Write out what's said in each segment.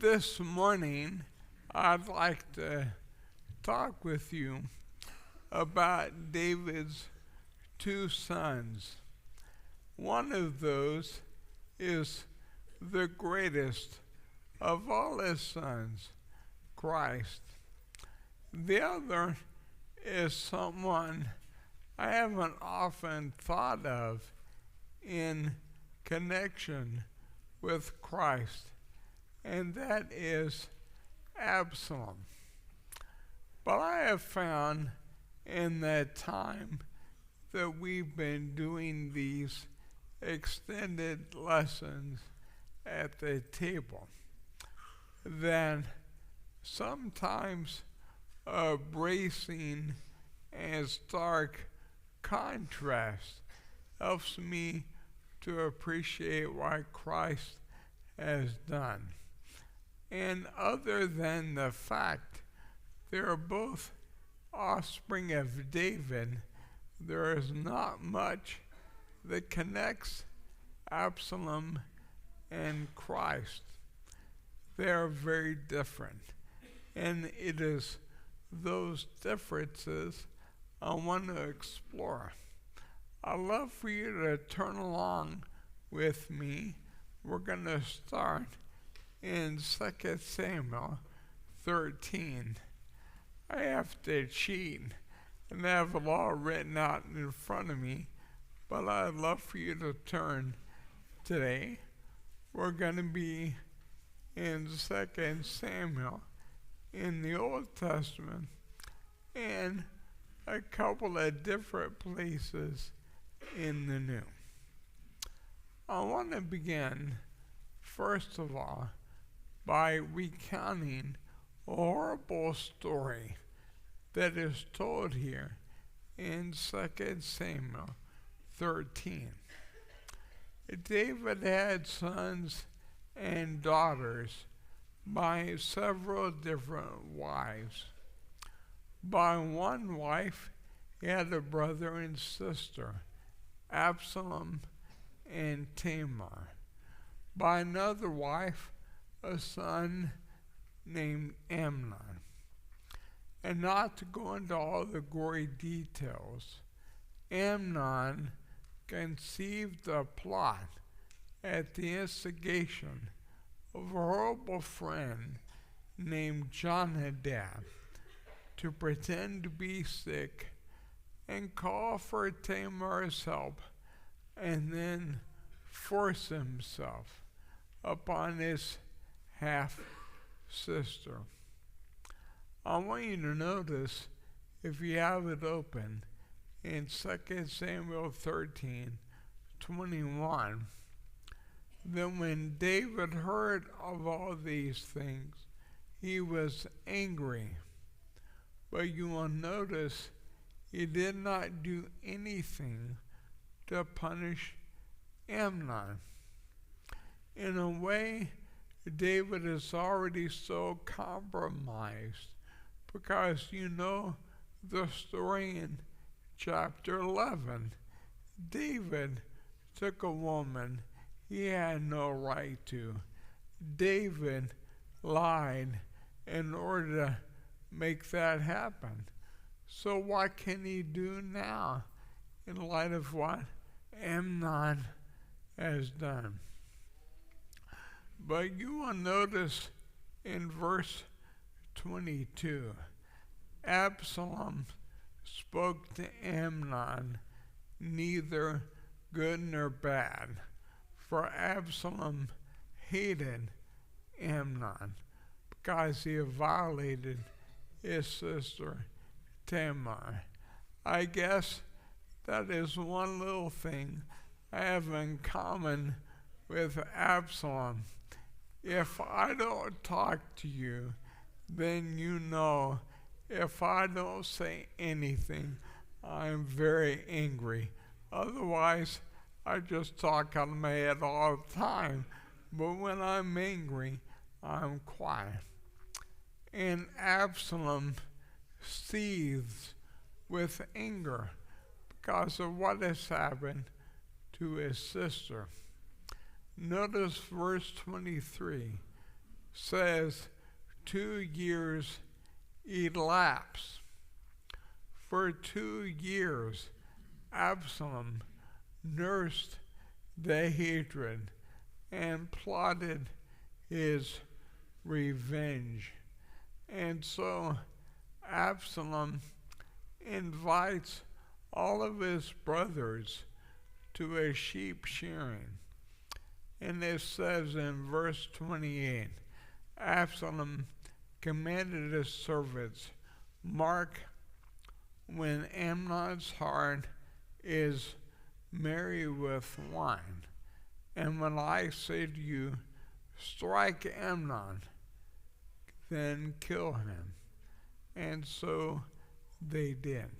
This morning, I'd like to talk with you about David's two sons. One of those is the greatest of all his sons, Christ. The other is someone I haven't often thought of in connection with Christ, and that is Absalom. But I have found in that time that we've been doing these extended lessons at the table that sometimes a bracing and stark contrast helps me to appreciate what Christ has done. And other than the fact they are both offspring of David, there is not much that connects Absalom and Christ. They are very different. And it is those differences I want to explore. I'd love for you to turn along with me. We're going to start in 2 Samuel 13. I have to cheat and have it all written out in front of me, but I'd love for you to turn today. We're going to be in 2 Samuel in the Old Testament and a couple of different places in the New. I want to begin, first of all, by recounting a horrible story that is told here in 2 Samuel 13. David had sons and daughters by several different wives. By one wife, he had a brother and sister, Absalom and Tamar. By another wife, a son named Amnon. And not to go into all the gory details, Amnon conceived a plot at the instigation of a horrible friend named Jonadab to pretend to be sick and call for Tamar's help and then force himself upon his half-sister. I want you to notice, if you have it open, in 2 Samuel 13:21, that when David heard of all these things, he was angry. But you will notice he did not do anything to punish Amnon. In a way, David is already so compromised because you know the story in chapter 11. David took a woman he had no right to. David lied in order to make that happen. So what can he do now in light of what Amnon has done? But you will notice in verse 22, Absalom spoke to Amnon neither good nor bad, for Absalom hated Amnon because he had violated his sister Tamar. I guess that is one little thing I have in common with Absalom. If I don't talk to you, then you know if I don't say anything, I'm very angry. Otherwise, I just talk out of my head all the time. But when I'm angry, I'm quiet. And Absalom seethes with anger because of what has happened to his sister. Notice verse 23. says 2 years elapsed. For 2 years, Absalom nursed the hatred and plotted his revenge. And so Absalom invites all of his brothers to a sheep shearing. And it says in verse 28, Absalom commanded his servants, "Mark when Amnon's heart is merry with wine, and when I say to you, strike Amnon, then kill him." And so they did.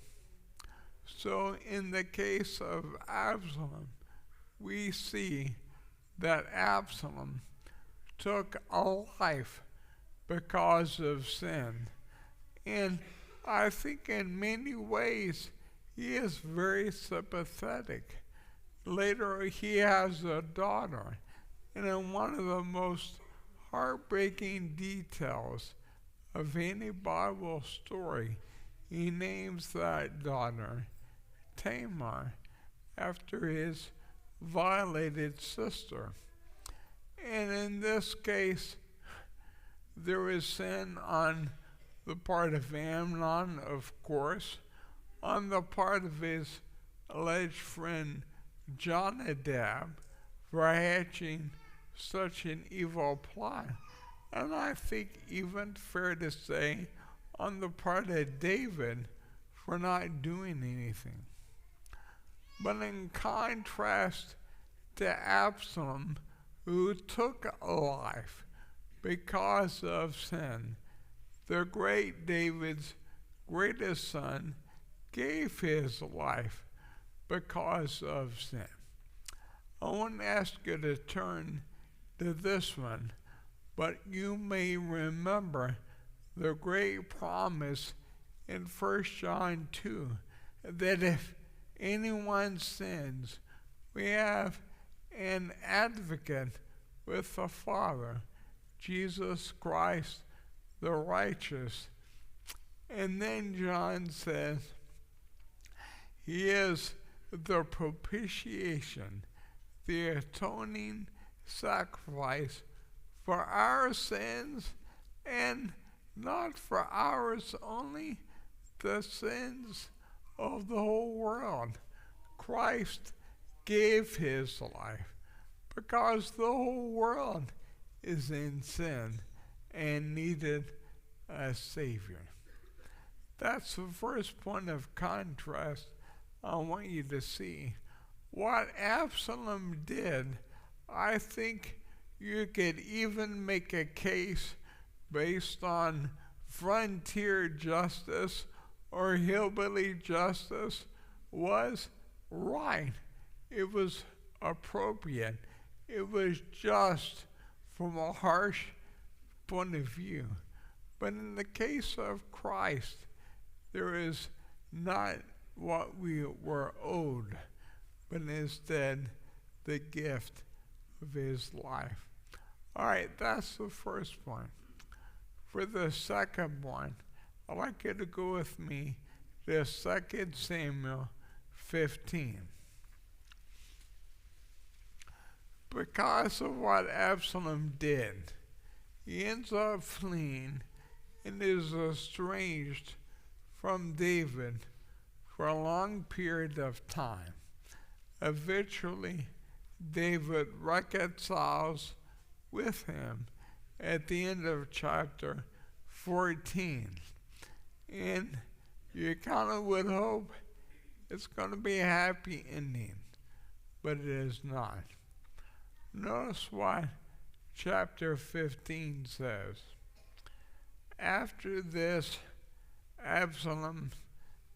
So in the case of Absalom, we see that Absalom took a life because of sin. And I think in many ways he is very sympathetic. Later he has a daughter, and in one of the most heartbreaking details of any Bible story, he names that daughter Tamar after his violated sister. And in this case, there is sin on the part of Amnon, of course, on the part of his alleged friend Jonadab for hatching such an evil plot. And I think even fair to say on the part of David for not doing anything. But in contrast to Absalom, who took a life because of sin, the great David's greatest son gave his life because of sin. I won't ask you to turn to this one, but you may remember the great promise in 1 John 2 that if anyone sins, we have an advocate with the Father, Jesus Christ the righteous. And then John says, he is the propitiation, the atoning sacrifice for our sins, and not for ours only, the sins of the whole world. Christ gave his life because the whole world is in sin and needed a Savior. That's the first point of contrast I want you to see. What Absalom did, I think you could even make a case based on frontier justice or hillbilly justice, was right. It was appropriate. It was just from a harsh point of view. But in the case of Christ, there is not what we were owed, but instead the gift of his life. All right, that's the first point. For the second one, I'd like you to go with me to 2 Samuel 15. Because of what Absalom did, he ends up fleeing and is estranged from David for a long period of time. Eventually, David reconciles with him at the end of chapter 14. And you kind of would hope it's going to be a happy ending, but it is not. Notice what chapter 15 says. After this, Absalom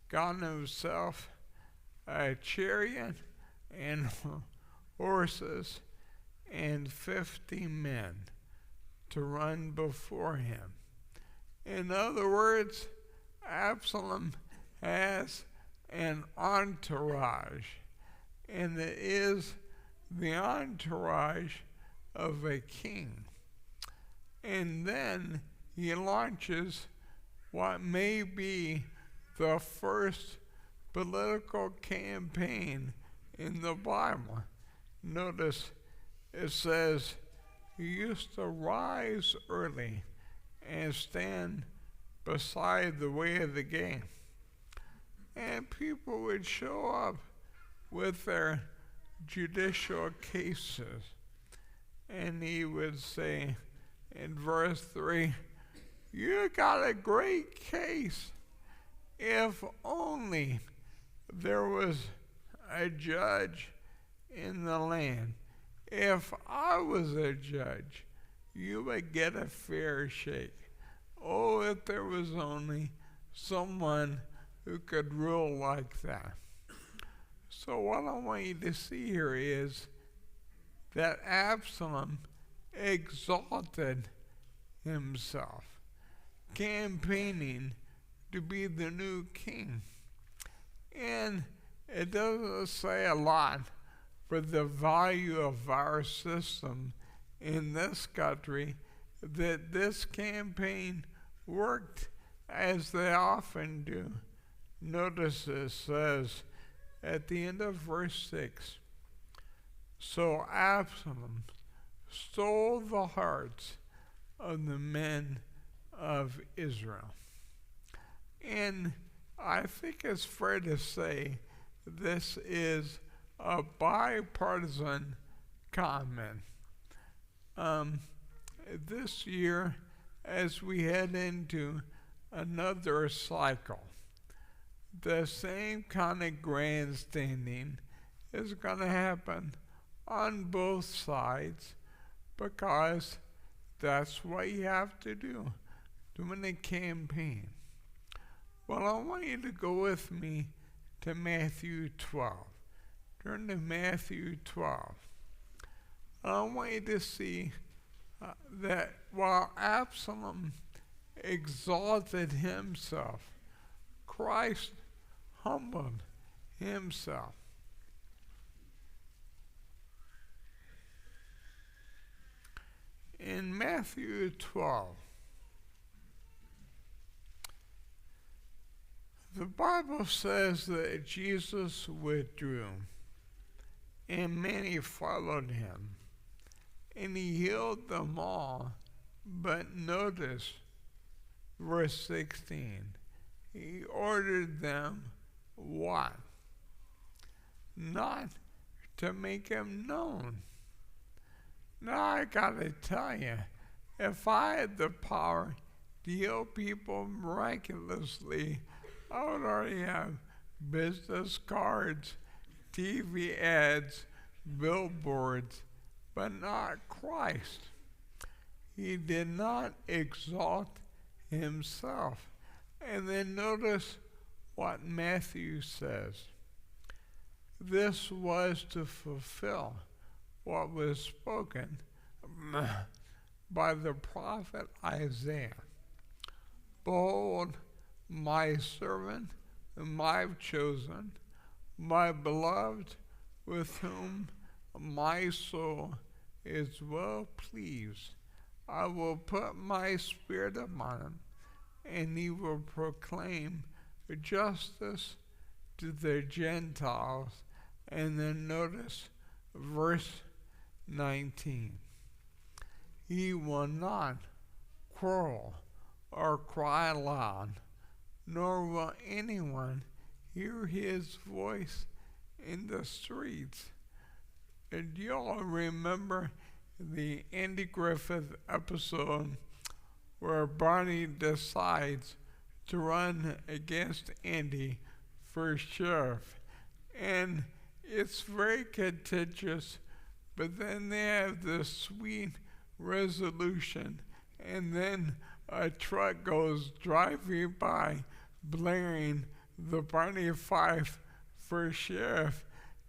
got himself a chariot and horses and 50 men to run before him. In other words, Absalom has an entourage, and it is the entourage of a king. And then he launches what may be the first political campaign in the Bible. Notice it says he used to rise early and stand beside the way of the gate. And people would show up with their judicial cases. And he would say in verse 3, "You got a great case. If only there was a judge in the land. If I was a judge, you would get a fair shake. Oh, if there was only someone who could rule like that." So what I want you to see here is that Absalom exalted himself, campaigning to be the new king. And it doesn't say a lot for the value of our system in this country that this campaign worked as they often do. Notice it says at the end of verse 6, "So Absalom stole the hearts of the men of Israel." And I think it's fair to say this is a bipartisan comment. This year, as we head into another cycle, the same kind of grandstanding is going to happen on both sides, because that's what you have to do during a campaign. Well, I want you to go with me to Matthew 12. Turn to Matthew 12. I want you to see that while Absalom exalted himself, Christ humbled himself. In Matthew 12, the Bible says that Jesus withdrew, and many followed him, and he healed them all. But notice verse 16. He ordered them what? Not to make him known. Now I gotta tell you, if I had the power to heal people miraculously, I would already have business cards, TV ads, billboards, but not Christ. He did not exalt himself. And then notice what Matthew says. This was to fulfill what was spoken by the prophet Isaiah. "Behold, my servant whom I've chosen, my beloved, with whom my soul is well pleased. I will put my spirit upon him, and he will proclaim justice to the Gentiles." And then notice verse 19. "He will not quarrel or cry aloud, nor will anyone hear his voice in the streets." And do you all remember the Andy Griffith episode where Barney decides to run against Andy for sheriff? And it's very contentious, but then they have this sweet resolution, and then a truck goes driving by blaring the Barney Fife for sheriff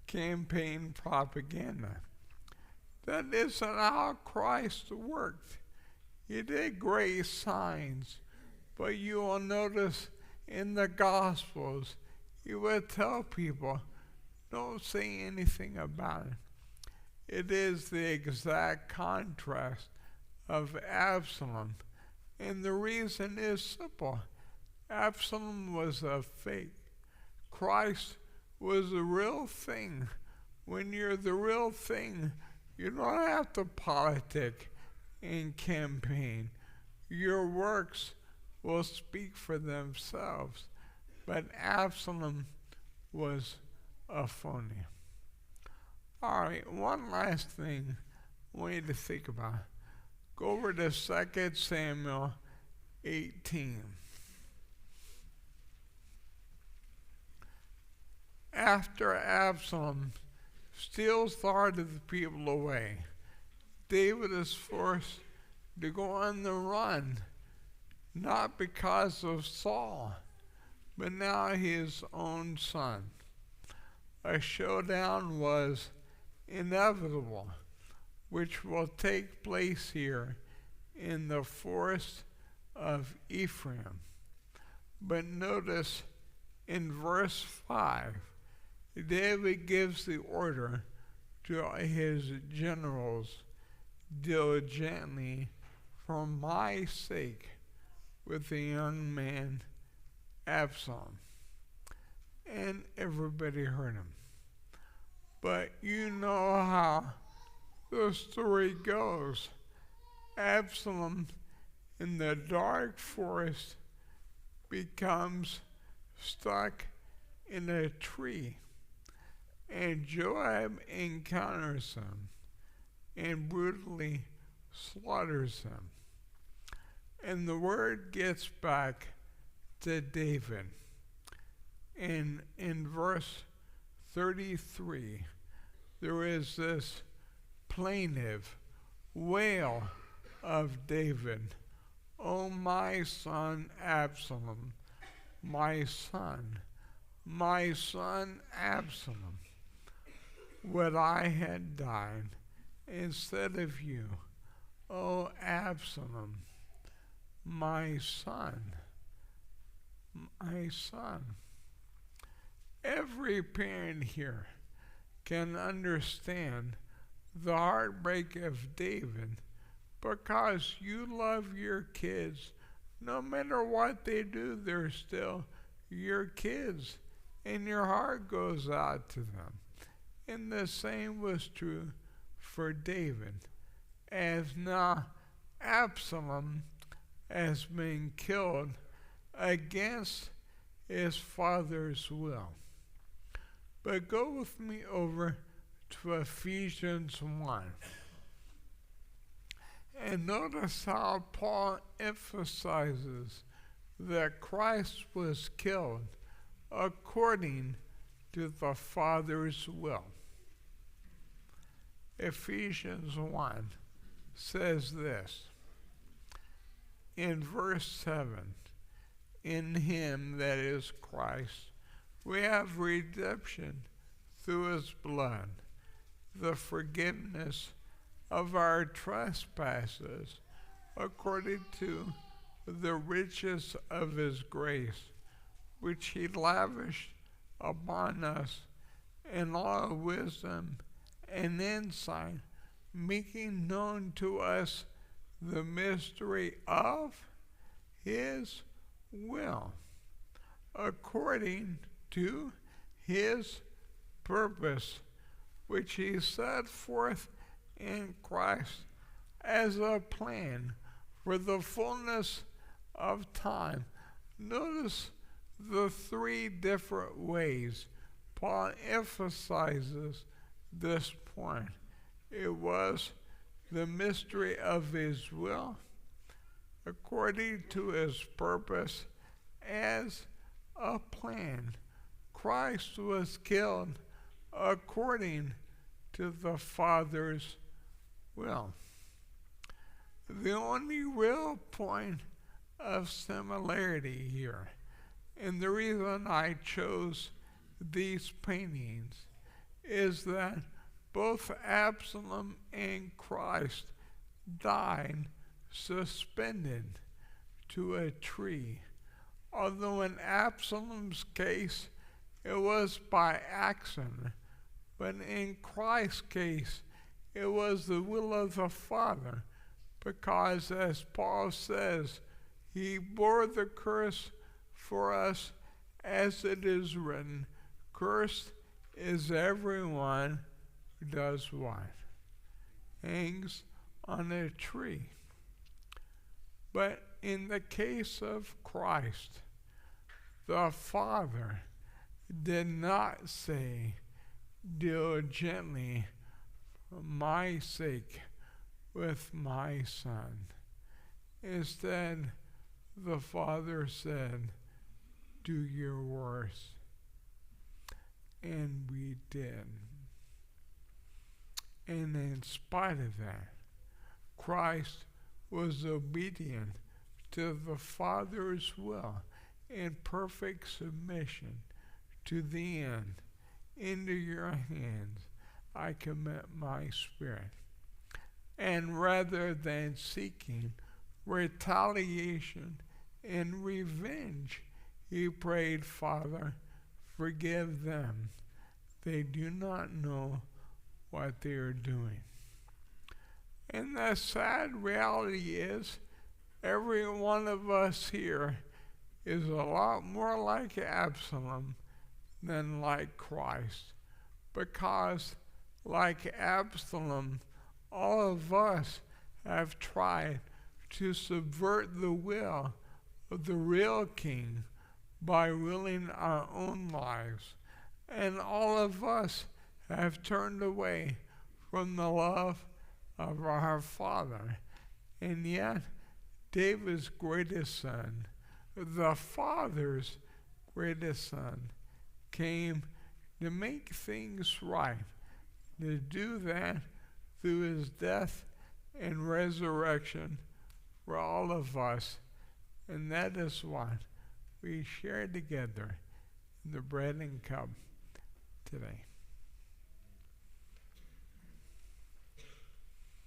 campaign propaganda. That isn't how Christ worked. He did great signs, but you will notice in the Gospels, he would tell people, don't say anything about it. It is the exact contrast of Absalom. And the reason is simple. Absalom was a fake. Christ was the real thing. When you're the real thing, you don't have to politic and campaign. Your works will speak for themselves. But Absalom was a phony. All right, one last thing I want you to think about. Go over to 2 Samuel 18. After Absalom steals the heart of the people away, David is forced to go on the run, not because of Saul, but now his own son. A showdown was inevitable, which will take place here in the forest of Ephraim. But notice in verse 5, David gives the order to his generals, diligently, for my sake, with the young man Absalom. And everybody heard him. But you know how the story goes. Absalom in the dark forest becomes stuck in a tree. And Joab encounters him and brutally slaughters him. And the word gets back to David. And in verse 33, there is this plaintive wail of David. "Oh, my son Absalom, my son Absalom, would I had died instead of you. Oh, Absalom, my son, my son." Every parent here can understand the heartbreak of David because you love your kids. No matter what they do, they're still your kids, and your heart goes out to them. And the same was true for David, as now Absalom has been killed against his father's will. But go with me over to Ephesians 1. And notice how Paul emphasizes that Christ was killed according to the Father's will. Ephesians 1 says this in verse 7, "In him, that is Christ, we have redemption through his blood, the forgiveness of our trespasses, according to the riches of his grace, which he lavished upon us in all wisdom and insight, making known to us the mystery of his will, according to his purpose, which he set forth in Christ as a plan for the fullness of time." Notice the three different ways Paul emphasizes this point. It was the mystery of his will, according to his purpose, as a plan. Christ was killed according to the Father's will. The only real point of similarity here, and the reason I chose these paintings, is that both Absalom and Christ died suspended to a tree. Although in Absalom's case, it was by accident, but in Christ's case, it was the will of the Father, because, as Paul says, he bore the curse for us, as it is written, cursed is everyone who does what? Hangs on a tree. But in the case of Christ, the Father did not say, deal gently for my sake with my Son. Instead, the Father said, do your worst. And we did. And in spite of that, Christ was obedient to the Father's will in perfect submission to the end. Into your hands I commit my spirit. And rather than seeking retaliation and revenge, he prayed, Father, forgive them. They do not know what they are doing. And the sad reality is, every one of us here is a lot more like Absalom than like Christ. Because, like Absalom, all of us have tried to subvert the will of the real king by ruling our own lives. And all of us have turned away from the love of our Father. And yet, David's greatest son, the Father's greatest son, came to make things right, to do that through his death and resurrection for all of us. And that is what we share together in the bread and cup today.